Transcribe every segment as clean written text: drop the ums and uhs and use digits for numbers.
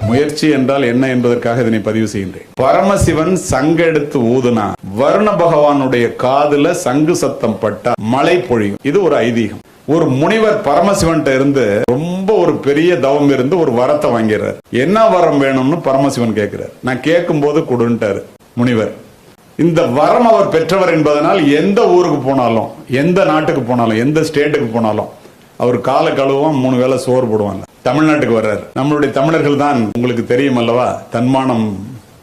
முயற்சி என்றால் என்ன என்பதற்காக இதனை பதிவு செய்கின்றேன். பரமசிவன் சங்கு எடுத்து ஊதுனா வருண பகவானுடைய காதுல சங்கு சத்தம் பட்டா மழை பொழியும். இது ஒரு ஐதீகம். ஒரு முனிவர் பரமசிவன் இருந்து ரொம்ப ஒரு பெரிய தவம் இருந்து ஒரு வரத்தை வாங்கிறார். என்ன வரம் வேணும்னு பரமசிவன் கேட்கிறார். நான் கேட்கும் போது கொடுன்ட்டாரு முனிவர். இந்த வரம் அவர் பெற்றவர் என்பதனால் எந்த ஊருக்கு போனாலும், எந்த நாட்டுக்கு போனாலும், எந்த ஸ்டேட்டுக்கு போனாலும் அவர் கால கழுவும் 3 வேளை சோறு போடுவாங்க. தமிழ்நாட்டுக்கு வர்றாரு. நம்மளுடைய தமிழர்கள் தான் உங்களுக்கு தெரியும் அல்லவா, தன்மானம்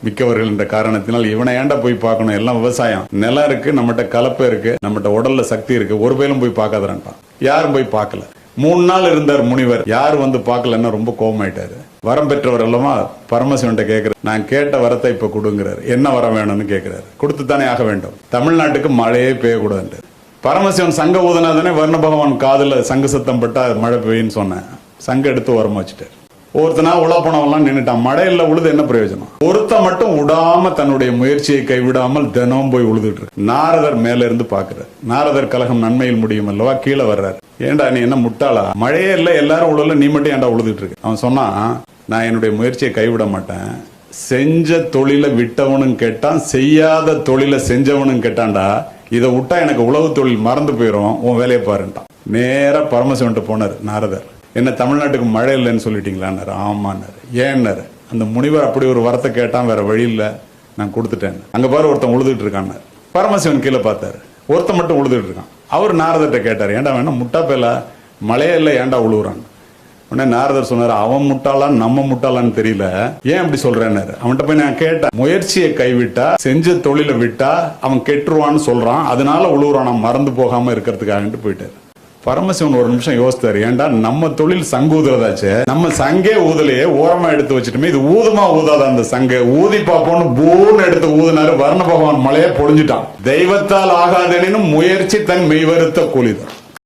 மிக்கவர்கள் என்ற காரணத்தினால் இவனை ஏண்டா போய் பார்க்கணும், எல்லாம் விவசாயம், நிலம் இருக்கு, நம்மகிட்ட கலப்பை இருக்கு, நம்மகிட்ட உடல்ல சக்தி இருக்கு, ஒரு பேரும் போய் பார்க்காதறான்ட்டான். யாரும் போய் பார்க்கல. 3 நாள் இருந்தார் முனிவர். யாரும் வந்து பார்க்கலன்னா ரொம்ப கோபமாயிட்டாரு. வரம் பெற்றவர் அல்லவா, பரமசிவன் கேட்கிறார். நான் கேட்ட வரத்தை இப்ப கொடுங்கிறார். என்ன வரம் வேணும்னு கேட்கிறாரு. கொடுத்துத்தானே ஆக வேண்டும். தமிழ்நாட்டுக்கு மழையே பெய்யக்கூடாது. பரமசிவன் சங்க ஊதனாதானே வருண பகவான் காதுல சங்கு சத்தம் பட்டா மழை பெய்யுன்னு சொன்னேன். சங்க எடுத்து உரமா வச்சுட்டாரு. ஒருத்தனா உலா போனவெல்லாம் நின்னுட்டான். மழையில உழுது என்ன பிரயோஜனம்? ஒருத்த மட்டும் விடாம தன்னுடைய முயற்சியை கைவிடாமல் தினமும் போய் உழுதுட்டு இருக்கு. நாரதர் மேல இருந்து பாக்குறாரு. நாரதர் கழகம் நன்மையில் முடியும் அல்லவா, கீழே வர்றாரு. ஏண்டா நீ என்ன முட்டாளா, மழையே இல்ல, எல்லாரும் உழல, நீ மட்டும் ஏன்டா உழுதுட்டு இருக்கு? அவன் சொன்னா, நான் என்னுடைய முயற்சியை கைவிட மாட்டேன். செஞ்ச தொழிலை விட்டவனும் கேட்டான், செய்யாத தொழிலை செஞ்சவனும் கேட்டான்டா. இதை விட்டா எனக்கு உழவு தொழில் மறந்து போயிடும், உன் வேலையை பாருன்ட்டான். நேரா பரமசிவன்ட்டு போனார் நாரதர். என்ன தமிழ்நாட்டுக்கு மழை இல்லைன்னு சொல்லிட்டீங்களான்னாரு. ஆமான்னாரு. ஏன்னாரு. அந்த முனிவர் அப்படி ஒரு வரத்தை கேட்டான், வேற வழி இல்லை, நான் கொடுத்துட்டேன். அங்க பாரு ஒருத்தன் உழுதுட்டு இருக்கான்னு. பரமசிவன் கீழே பார்த்தாரு. ஒருத்தன் மட்டும் உழுதுட்டு இருக்கான். அவர் நாரதர்கிட்ட கேட்டார், ஏண்டா வேணா முட்டா பேல மழையே இல்லை, ஏண்டா உழுவுறான்? உடனே நாரதர் சொன்னார், அவன் முட்டாளான்னு நம்ம முட்டாளான்னு தெரியல, ஏன் அப்படி சொல்றேன்னாரு. அவன்கிட்ட போய் நான் கேட்டேன், முயற்சியை கைவிட்டா, செஞ்ச தொழிலை விட்டா அவன் கெட்டுருவான்னு சொல்றான், அதனால உழுவுறான், நான் மறந்து போகாம இருக்கிறதுக்காக போயிட்டாரு. பரமசிவன் ஒரு நிமிஷம் யோசித்தாரு. ஏண்டா நம்ம தொழில் சங்கு ஊதுறதாச்சு, நம்ம சங்கே ஊதலையே, ஓரமா எடுத்து வச்சுட்டுமே, இது ஊதுமா ஊதாத அந்த சங்க ஊதி பாப்போன்னு பூன்னு எடுத்து ஊதினாரு. வருண பகவான் மழையை பொழிஞ்சுட்டான். தெய்வத்தால் ஆகாதெனும் முயற்சி தன் மெய்வருத்த கூலிதான்.